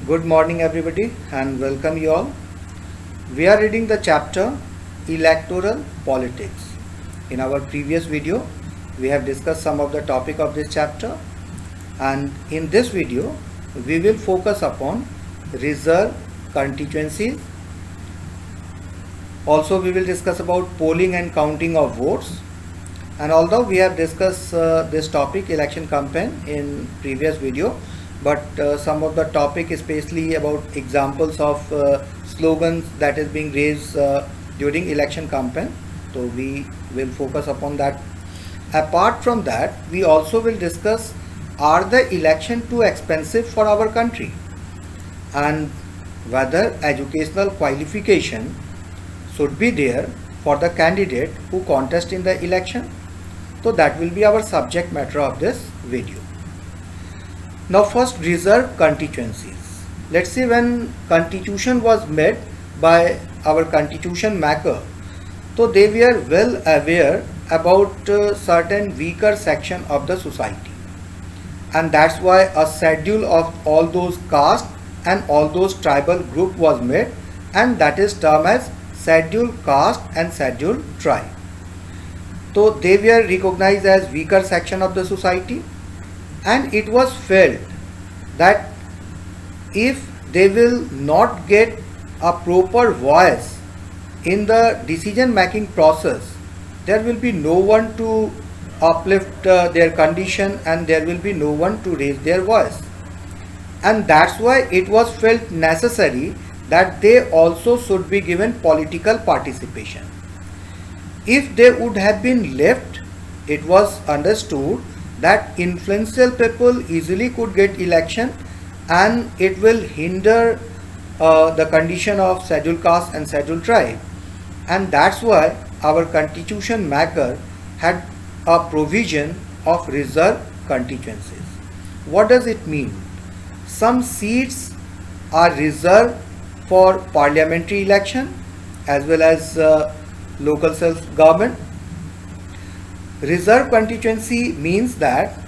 Good morning, everybody, and welcome you all. We are reading the chapter Electoral Politics. In our previous video, we have discussed some of the topic of this chapter, and in this video, we will focus upon reserve constituencies. Also, we will discuss about polling and counting of votes. And although we have discussed this topic, election campaign, in previous video, but some of the topic, especially about examples of slogans that is being raised during election campaign, so we will focus upon that. Apart from that, we also will discuss, are the election too expensive for our country, and whether educational qualification should be there for the candidate who contest in the election. So that will be our subject matter of this video. Now first, reserve constituencies. Let's see, when constitution was made by our constitution maker, so they were well aware about certain weaker section of the society, and that's why a schedule of all those caste and all those tribal group was made, and that is termed as scheduled caste and scheduled tribe. So they were recognized as weaker section of the society, and it was felt that if they will not get a proper voice in the decision making process, there will be no one to uplift their condition, and there will be no one to raise their voice. And that's why it was felt necessary that they also should be given political participation. If they would have been left, it was understood that influential people easily could get election, and it will hinder the condition of scheduled caste and scheduled tribe. And that's why our constitution maker had a provision of reserve constituencies. What does it mean? Some seats are reserved for parliamentary election as well as local self-government. Reserve constituency means that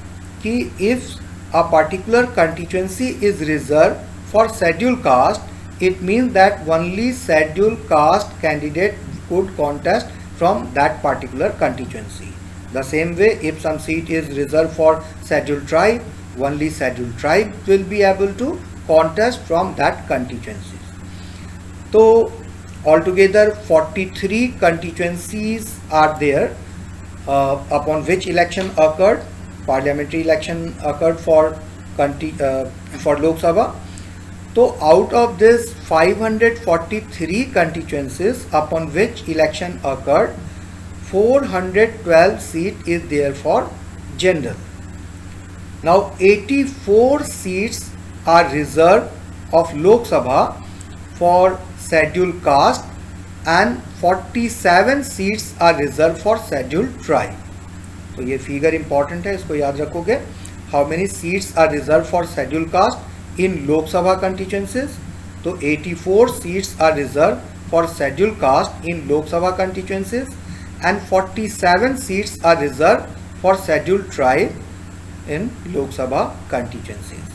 if a particular constituency is reserved for scheduled caste, it means that only scheduled caste candidate could contest from that particular constituency. The same way, if some seat is reserved for scheduled tribe, only scheduled tribe will be able to contest from that constituency. So altogether 43 constituencies are there upon which election occurred. Parliamentary election occurred for Lok Sabha. So out of this 543 constituencies upon which election occurred, 412 seat is there for general. Now 84 seats are reserved of Lok Sabha for scheduled caste, and 47 seats are reserved for scheduled tribe. तो ये figure important है, इसको याद रखोगे. How many seats are reserve for schedule caste in Lok Sabha constituencies? तो 84 seats are reserve for schedule caste in Lok Sabha constituencies, and 47 seats are reserve for schedule tribe in Lok Sabha constituencies.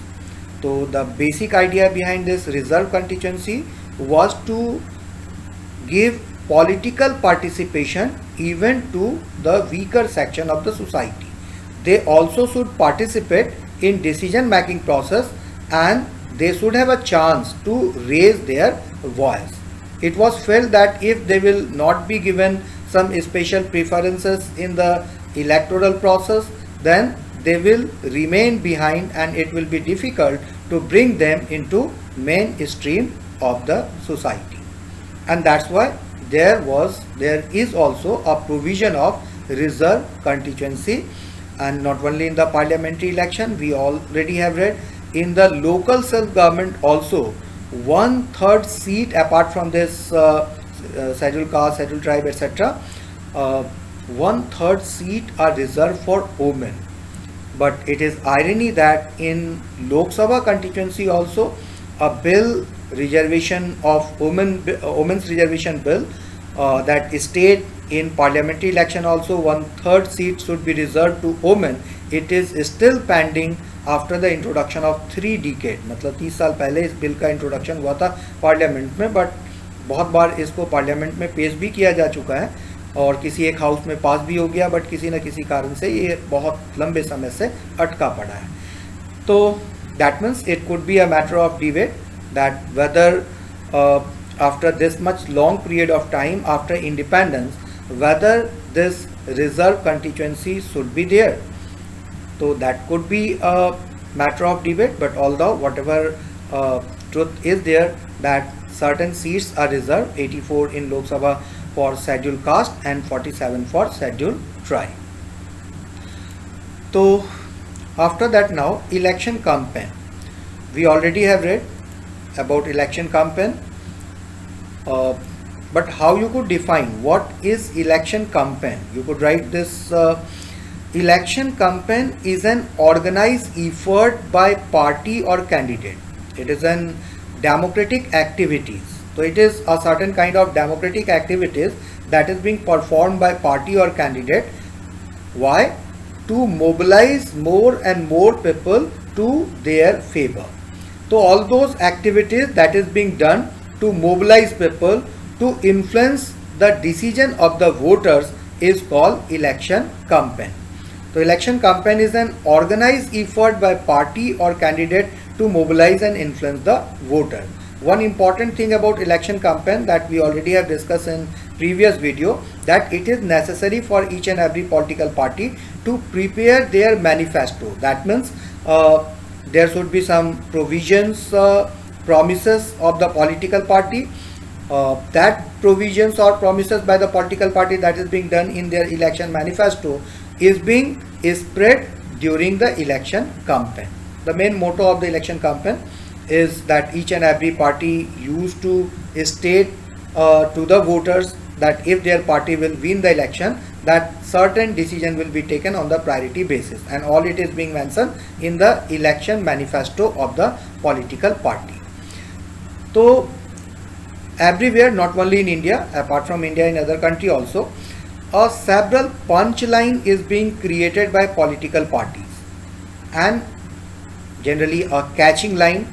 तो the basic idea behind this reserve constituency was to give political participation even to the weaker section of the society. They also should participate in decision making process, and they should have a chance to raise their voice. It was felt that if they will not be given some special preferences in the electoral process, then they will remain behind, and it will be difficult to bring them into mainstream of the society. And that's why there is also a provision of reserve constituency. And not only in the parliamentary election, we already have read, in the local self-government also, 1/3 seat apart from this scheduled caste, scheduled tribe, etc., 1/3 seat are reserved for women. But it is irony that in Lok Sabha constituency also, a bill, reservation of women's reservation bill, that state in parliamentary election also 1/3 seat should be reserved to women. It is still pending after the introduction of 3 decade, मतलब 30 साल पहले इस bill का introduction हुआ था parliament में, but बहुत बार इसको पार्लियामेंट में पेश भी किया जा चुका है और किसी एक हाउस में पास भी हो गया, बट किसी न किसी कारण से ये बहुत लंबे समय से अटका पड़ा है. तो that means it could be a matter of debate that whether after this much long period of time after independence, whether this reserve constituency should be there. So that could be a matter of debate, but although whatever truth is there that certain seats are reserved, 84 in Lok Sabha for scheduled caste and 47 for scheduled tribe. So after that, now election campaign. We already have read about election campaign, but how you could define what is election campaign? You could write this: election campaign is an organized effort by party or candidate. It is an democratic activities. So it is a certain kind of democratic activities that is being performed by party or candidate. Why? To mobilize more and more people to their favor. So all those activities that is being done to mobilize people to influence the decision of the voters is called election campaign. So election campaign is an organized effort by party or candidate to mobilize and influence the voter. One important thing about election campaign that we already have discussed in previous video, that it is necessary for each and every political party to prepare their manifesto. That means there should be some provisions, promises of the political party. That provisions or promises by the political party that is being done in their election manifesto is being spread during the election campaign. The main motto of the election campaign is that each and every party used to state to the voters that if their party will win the election, that certain decision will be taken on the priority basis, and all it is being mentioned in the election manifesto of the political party. So everywhere, not only in India, apart from India, in other country also, a several punchline is being created by political parties, and generally a catching line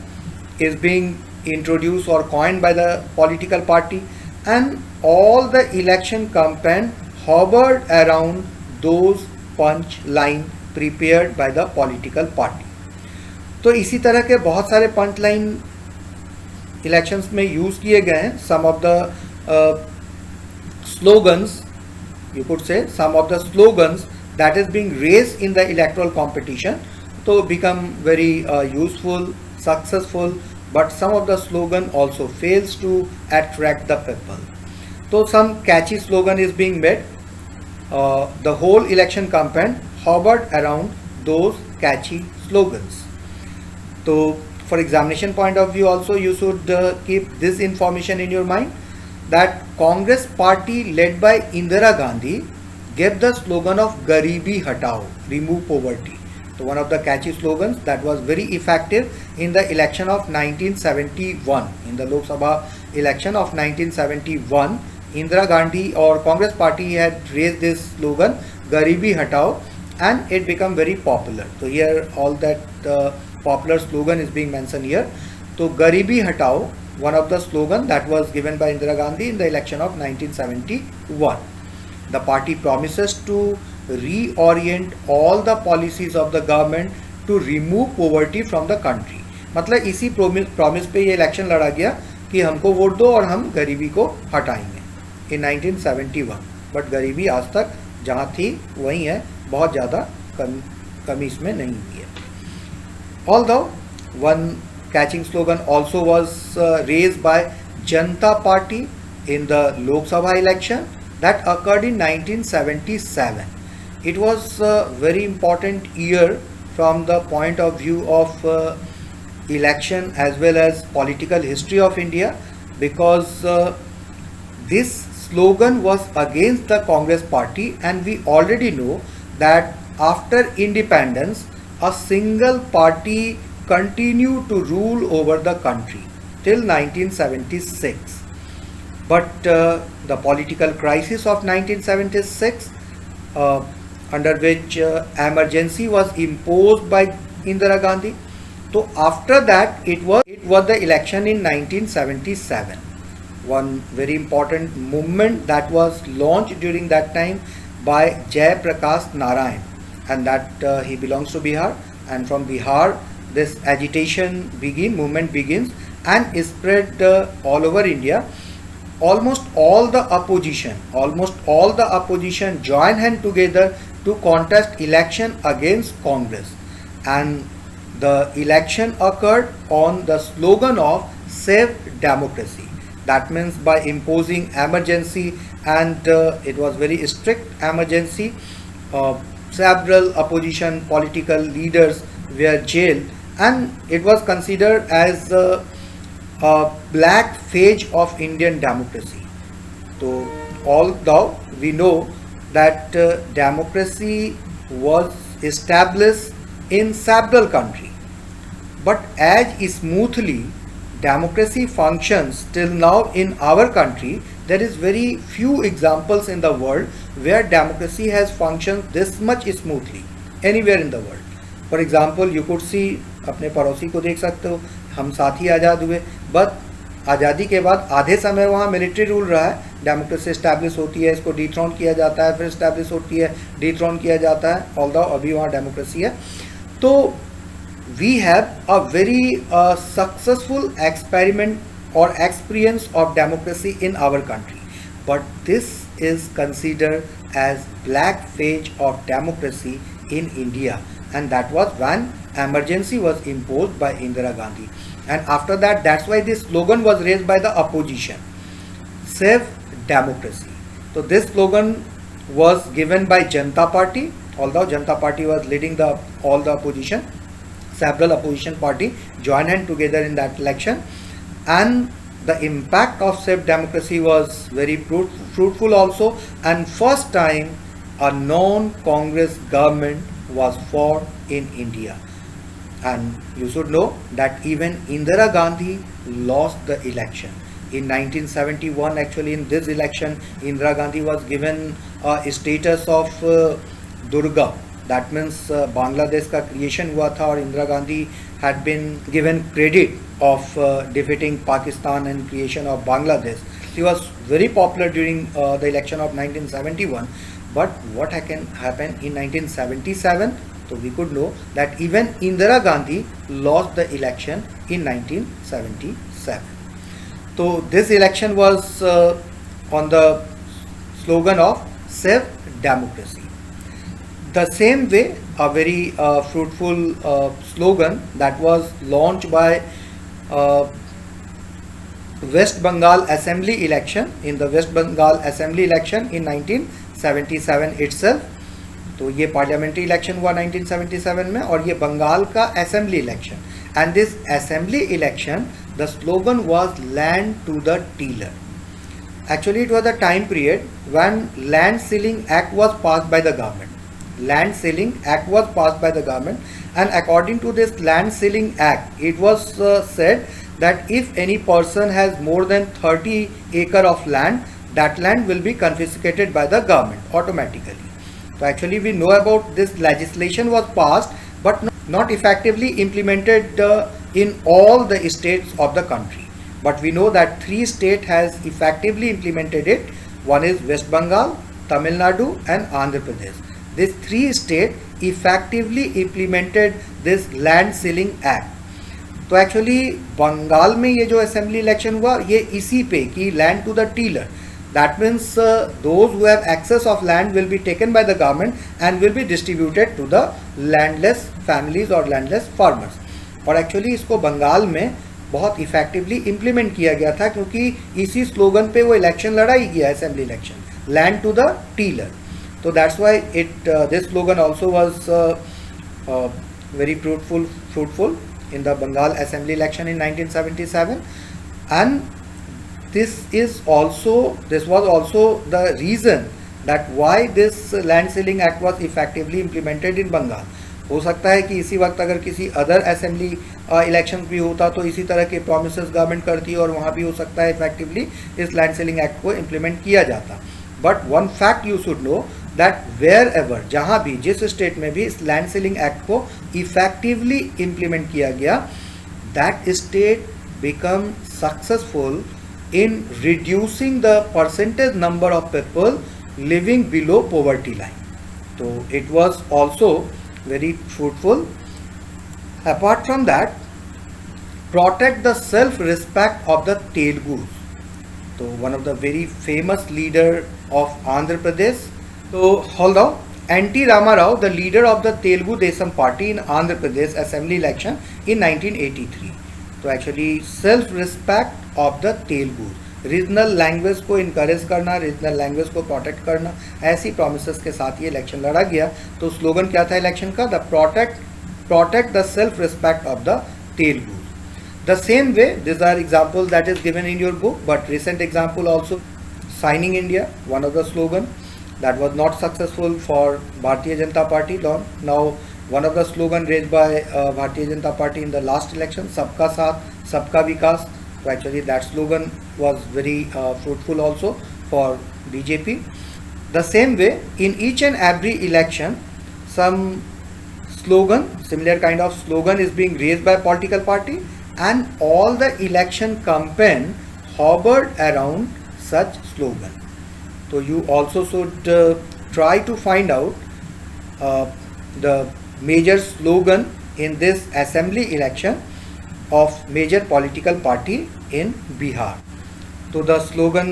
is being introduced or coined by the political party, and all the election campaign hovered around those punch line prepared by the political party. तो इसी तरह के बहुत सारे punch line elections में use किए गए हैं. Some of the slogans, you could say, some of the slogans that is being raised in the electoral competition to become very useful, successful, but some of the slogan also fails to attract the people. So some catchy slogan is being made. The whole election campaign hovered around those catchy slogans. So for examination point of view also, you should keep this information in your mind, that Congress party led by Indira Gandhi gave the slogan of Garibi Hatao, remove poverty. So one of the catchy slogans that was very effective in the election of 1971. In the Lok Sabha election of 1971, Indira Gandhi or Congress party had raised this slogan Garibi Hatao, and it became very popular. So here all that popular slogan is being mentioned here. So Garibi Hatao, one of the slogan that was given by Indira Gandhi in the election of 1971. The party promises to reorient all the policies of the government to remove poverty from the country. मतलब इसी promise पे ये election लड़ा गया कि हमको vote दो और हम गरीबी को हटाएंगे in 1971. बट गरीबी आज तक जहाँ थी वहीं है, बहुत ज़्यादा कमी इसमें नहीं हुई है. Although one catching slogan also was raised by Janata Party in the Lok Sabha election that occurred in 1977. It was a very important year from the point of view of election as well as political history of India, because this slogan was against the Congress party, and we already know that after independence a single party continued to rule over the country till 1976. But the political crisis of 1976, under which emergency was imposed by Indira Gandhi. So after that it was the election in 1977. One very important movement that was launched during that time by Jai Prakash Narayan, and that he belongs to Bihar, and from Bihar this movement begins and is spread all over India. Almost all the opposition join hand together to contest election against Congress, and the election occurred on the slogan of Save Democracy. That means by imposing emergency, and it was very strict emergency. Several opposition political leaders were jailed, and it was considered as a black phase of Indian democracy. So although we know that democracy was established in several countries, but as smoothly democracy functions till now in our country, there is very few examples in the world where democracy has functioned this much smoothly anywhere in the world. For example, you could see, अपने पड़ोसी को देख सकते हो, हम साथ ही आज़ाद हुए, but आज़ादी के बाद आधे समय वहाँ मिलिट्री रूल रहा है, डेमोक्रेसी इस्टेब्लिश होती है, इसको डिथ्रोन किया जाता है, फिर इस्टेब्लिश होती है, डिथ्रोन किया जाता है, ऑल्दो अभी वहाँ डेमोक्रेसी है. तो we have a very successful experiment or experience of democracy in our country, but this is considered as black phase of democracy in India, and that was when emergency was imposed by Indira Gandhi. And after that, that's why this slogan was raised by the opposition, Save Democracy. So this slogan was given by Janata Party, although Janata Party was leading all the opposition. Several opposition party joined hand together in that election, and the impact of Save Democracy was very fruitful also, and first time a non-Congress government was formed in India. And you should know that even Indira Gandhi lost the election in 1971. Actually, in this election Indira Gandhi was given a status of Durga. That means Bangladesh का creation हुआ था, और Indira Gandhi had been given credit of defeating Pakistan and creation of Bangladesh. She was very popular during the election of 1971. But what happened in 1977? So we could know that even Indira Gandhi lost the election in 1977. So this election was on the slogan of Save Democracy. The same way, a very fruitful slogan that was launched by West Bengal Assembly election, in the West Bengal Assembly election in 1977 itself. तो ये parliamentary election हुआ 1977 में, और ये बंगाल का assembly election. And this assembly election, the slogan was land to the tiller. Actually, it was a time period when Land Ceiling Act was passed by the government. Land Ceiling Act was passed by the government, and according to this Land Ceiling Act, it was said that if any person has more than 30 acre of land, that land will be confiscated by the government automatically. So actually we know about this legislation was passed, but not effectively implemented in all the states of the country. But we know that 3 states has effectively implemented it. One is West Bengal, Tamil Nadu and Andhra Pradesh. These 3 states effectively implemented this Land Ceiling Act. तो actually Bengal में ये जो assembly election हुआ, ये इसी पे कि land to the tiller. That means those who have access of land will be taken by the government and will be distributed to the landless families और लैंडलेस फार्मर्स. और एक्चुअली इसको बंगाल में बहुत इफेक्टिवली इम्प्लीमेंट किया गया था, क्योंकि इसी स्लोगन पे वो इलेक्शन लड़ाई गया, assembly election, land to the tiller. तो that's why this slogan also was very fruitful in the Bengal Assembly election in 1977, and this was also the reason that why this Land Ceiling Act was effectively implemented in Bengal. हो सकता है कि इसी वक्त अगर किसी other assembly election भी होता तो इसी तरह के प्रोमिसेस गवर्नमेंट करती और वहाँ भी हो सकता है इफेक्टिवली इस लैंड सीलिंग एक्ट को इम्प्लीमेंट किया जाता. But one fact you should know that wherever, जहाँ भी, जिस स्टेट में भी इस लैंड सीलिंग एक्ट को इफेक्टिवली इम्प्लीमेंट किया गया, that state become successful in reducing the percentage number of people living below poverty line. So it was also very fruitful. Apart from that, protect the self-respect of the Telugus. So one of the very famous leader of Andhra Pradesh. So hold on. N.T. Rama Rao, the leader of the Telugu Desam party in Andhra Pradesh assembly election in 1983. तो actually self respect of the Telugu, regional language को encourage करना, regional language को protect करना, ऐसी promises के साथ ये election लड़ा गया. तो स्लोगन क्या था इलेक्शन का? The protect the self respect of the Telugu. The same way this are examples that is given in your book, but recent example also shining India, one of the slogan that was not successful for Bharatiya Janata Party. Now one of the slogan raised by Bharatiya Janata Party in the last election, Sabka Saath, Sabka Vikas. So actually that slogan was very fruitful also for BJP. The same way, in each and every election, some slogan, similar kind of slogan is being raised by political party, and all the election campaign hovered around such slogan. So you also should try to find out the major slogan in this assembly election of major political party in Bihar. So the slogan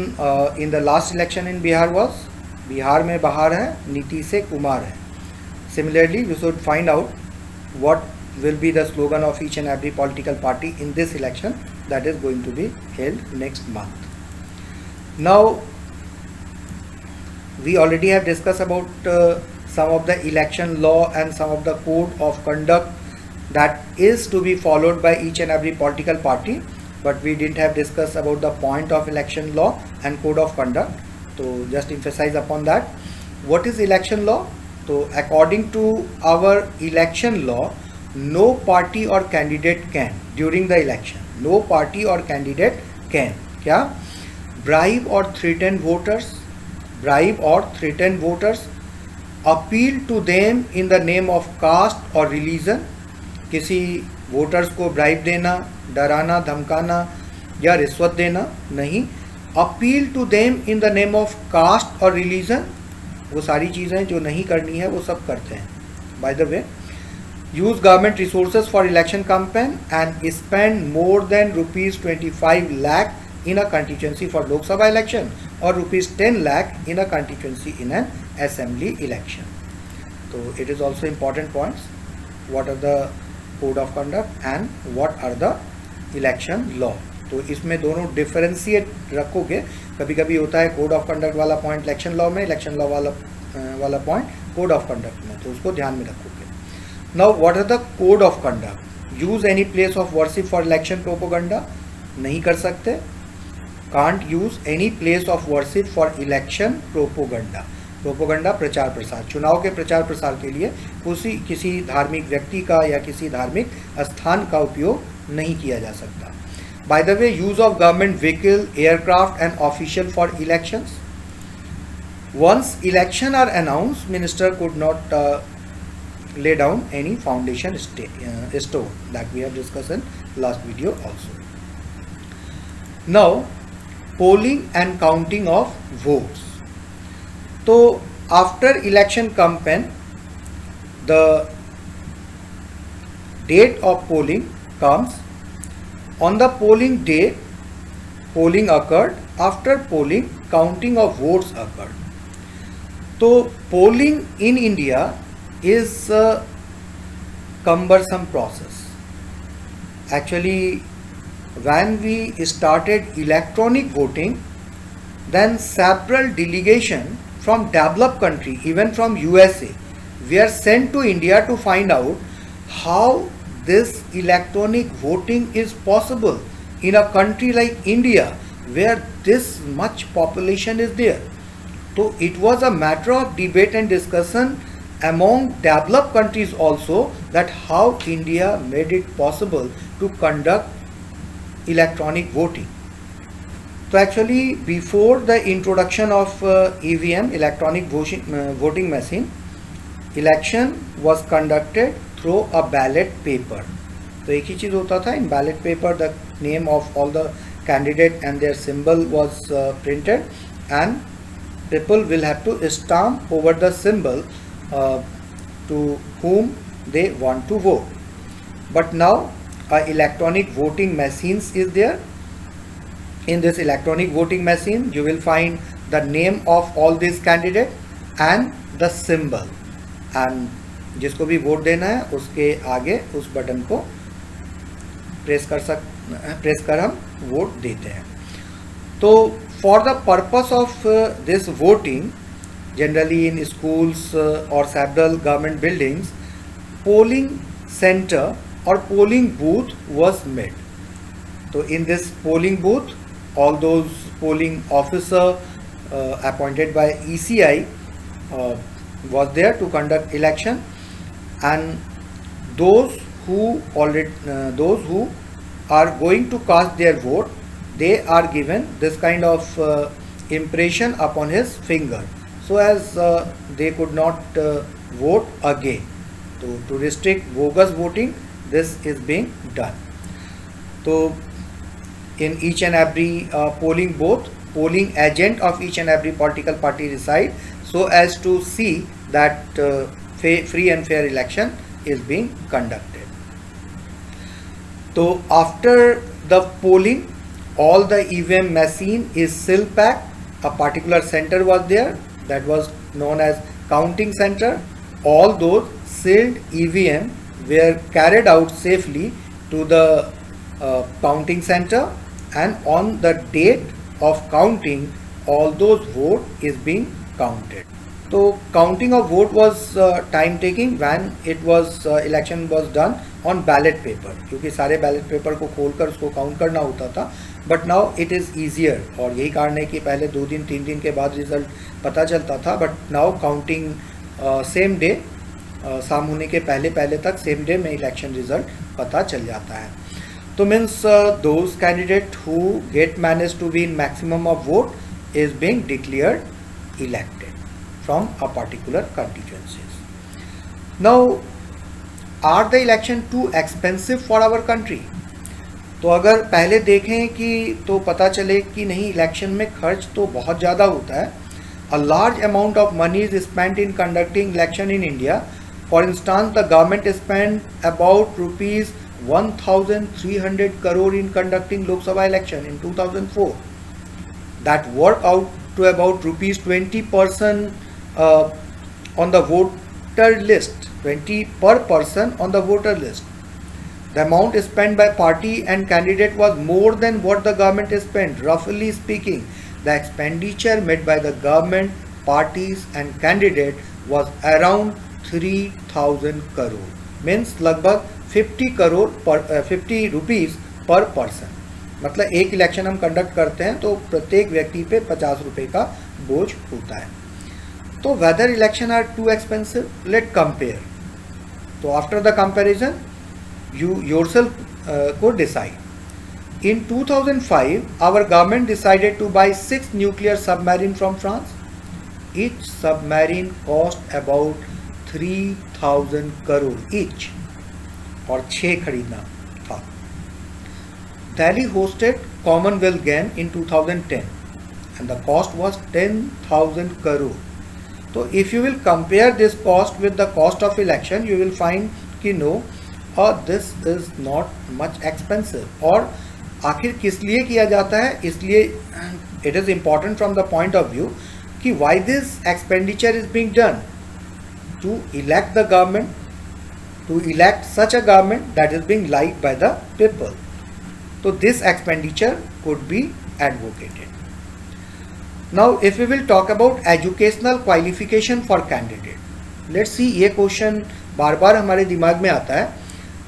in the last election in Bihar was Bihar mein bahar hai, Nitish se Kumar hai. Similarly, you should find out what will be the slogan of each and every political party in this election that is going to be held next month. Now, we already have discussed about some of the election law and some of the code of conduct that is to be followed by each and every political party, but we didn't have discussed about the point of election law and code of conduct. So just emphasize upon that. What is election law? So according to our election law, no party or candidate can, during the election, no party or candidate can क्या bribe or threaten voters, appeal to them in the name of caste or religion. किसी voters को bribe देना, डराना, धमकाना या रिश्वत देना नहीं. Appeal to them in the name of caste और रिलीजन, वो सारी चीज़ें जो नहीं करनी है वो सब करते हैं. Bye the way, use government resources for election campaign and spend more than rupees 25 lakh in a constituency for Lok Sabha election or rupees 10 lakh in a constituency in an assembly election. So it is also important points. What are the code of conduct and what are the election law. तो इसमें दोनों differentiate रखोगे. कभी कभी होता है code of conduct वाला point election law में, इलेक्शन लॉ वाला पॉइंट कोड ऑफ कंडक्ट में, तो उसको ध्यान में रखोगे. Now what are the code of conduct? Use any place of worship for election propaganda, नहीं कर सकते. Can't use any place of worship for election propaganda. Propaganda प्रचार प्रसार, चुनाव के प्रचार प्रसार के लिए किसी धार्मिक व्यक्ति का या किसी धार्मिक स्थान का उपयोग नहीं किया जा सकता. By the way, use of government vehicle, aircraft and official for elections. Once election are announce, minister could not lay down any foundation stone that we have discussed in last video also. Now, polling and counting of votes. So after election campaign, the date of polling comes. On the polling day, polling occurred. After polling, counting of votes occurred. So polling in India is a cumbersome process. Actually, when we started electronic voting, then several delegations from developed country, even from USA, were sent to India to find out how this electronic voting is possible in a country like India where this much population is there. So it was a matter of debate and discussion among developed countries also that how India made it possible to conduct electronic voting. So actually before the introduction of EVM, electronic voting machine, election was conducted through a ballot paper. तो एक ही चीज़ होता था, in ballot paper the name of all the candidate and their symbol was printed, and people will have to stamp over the symbol to whom they want to vote. But now electronic voting machines is there. In this electronic voting machine you will find the name of all these candidates and the symbol, and जिसको भी vote देना है उसके आगे उस button को press कर हम वोट देते हैं. तो for the purpose of this voting, generally in schools or several government buildings, polling center or polling booth was made. So in this polling booth, all those polling officer appointed by ECI was there to conduct election, and those who are going to cast their vote, they are given this kind of impression upon his finger, so as they could not vote again. So to restrict bogus voting, this is being done. So in each and every polling booth, polling agent of each and every political party reside, so as to see that free and fair election is being conducted. So after the polling, all the EVM machine is seal packed. A particular center was there that was known as counting center. All those sealed EVM were carried out safely to the counting center, and on the date of counting, all those vote is being counted. So counting of vote was time taking when it was election was done on ballot paper, क्योंकि सारे ballot paper को खोलकर उसको count करना होता था. But now it is easier, और यही कारण है कि पहले 2 दिन 3 दिन के बाद रिजल्ट पता चलता था, but now counting same day, शाम होने के पहले तक सेम डे में इलेक्शन रिजल्ट पता चल जाता है. तो means those candidate who get manage to win maximum of vote is being declared elected from a particular constituencies. Now are the election too expensive for our country? तो अगर पहले देखें कि तो पता चले कि नहीं, इलेक्शन में खर्च तो बहुत ज़्यादा होता है. A large amount of money is spent in conducting election in India. For instance the government spend about rupees 1,300 crore in conducting Lok Sabha election in 2004. That worked out to about rupees 20 person on the voter list, 20 per person on the voter list. The amount spent by party and candidate was more than what the government spent. Roughly speaking, the expenditure made by the government, parties and candidate was around 3,000 crore. Means लगभग 50 करोड़ पर 50 rupees पर person. मतलब एक election हम conduct करते हैं तो प्रत्येक व्यक्ति पे 50 रुपये का बोझ होता है. तो whether election are too expensive, let compare. तो after the comparison you yourself could decide. In 2005, our government decided to buy 6 nuclear submarines from France. Each submarine cost about 3,000 crore each, और 6 खरीदना था. Delhi hosted Commonwealth Games in 2010 and the cost was 10,000 crore. So if you will compare this cost with the cost of election, you will find कि no, this is not much expensive. और आखिर किस लिए किया जाता है, इसलिए it is important from the point of view कि why this expenditure is being done, to elect the government, to elect such a government that is being liked by the people. So this expenditure could be advocated. Now if we will talk about educational qualification for candidate, let's see, ये question बार बार हमारे दिमाग में आता है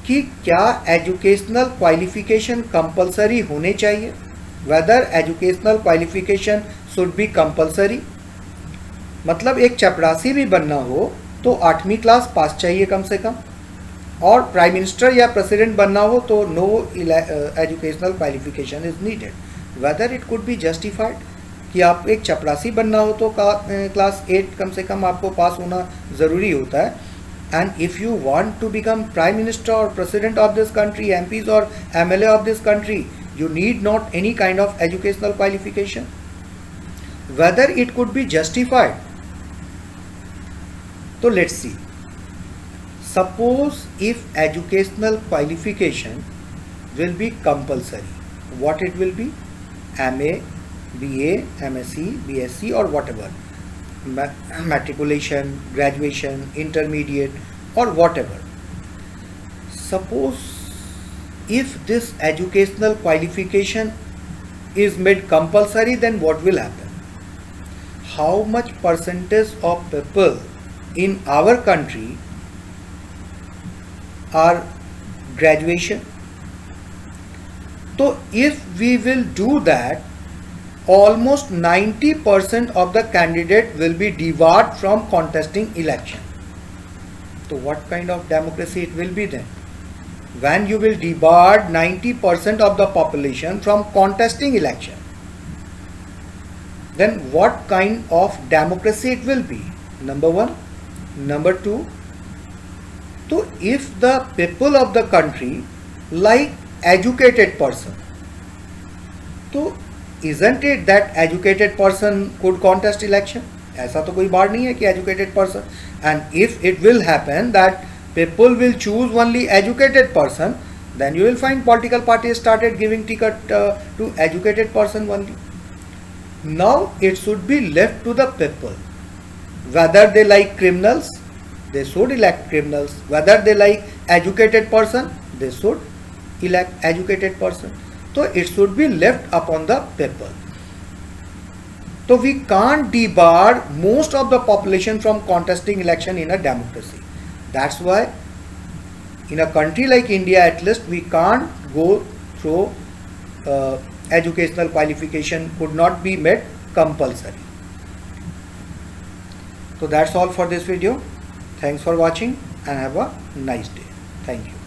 कि क्या educational qualification compulsory होने चाहिए. Whether educational qualification should be compulsory. मतलब एक चपरासी भी बनना हो तो 8वीं क्लास पास चाहिए कम से कम, और प्राइम मिनिस्टर या प्रेसिडेंट बनना हो तो no educational qualification is needed. whether it could be justified कि आप एक चपरासी बनना हो तो क्लास 8 कम से कम आपको पास होना ज़रूरी होता है. And if you want to become Prime Minister or President of this country, MPs or MLA of this country, you need not any kind of educational qualification. Whether it could be justified. So let's see. Suppose if educational qualification will be compulsory, what it will be? MA, BA, MSc, BSc or whatever. Matriculation, graduation, intermediate or whatever. Suppose if this educational qualification is made compulsory, then what will happen? How much percentage of people in our country are graduation? So if we will do that, almost 90% of the candidate will be debarred from contesting election. So what kind of democracy it will be then? When you will debar 90% of the population from contesting election, then what kind of democracy it will be? Number one. Number two, so if the people of the country like educated person, so isn't it that educated person could contest election? ऐसा तो कोई बार नहीं है कि educated person. And if it will happen that people will choose only educated person, then you will find political parties started giving ticket to educated person only. Now it should be left to the people. Whether they like criminals, they should elect criminals. Whether they like educated person, they should elect educated person. So it should be left upon the people. So we can't debar most of the population from contesting election in a democracy. That's why in a country like India, at least we can't go through educational qualification could not be made compulsory. So that's all for this video. Thanks for watching and have a nice day. Thank you.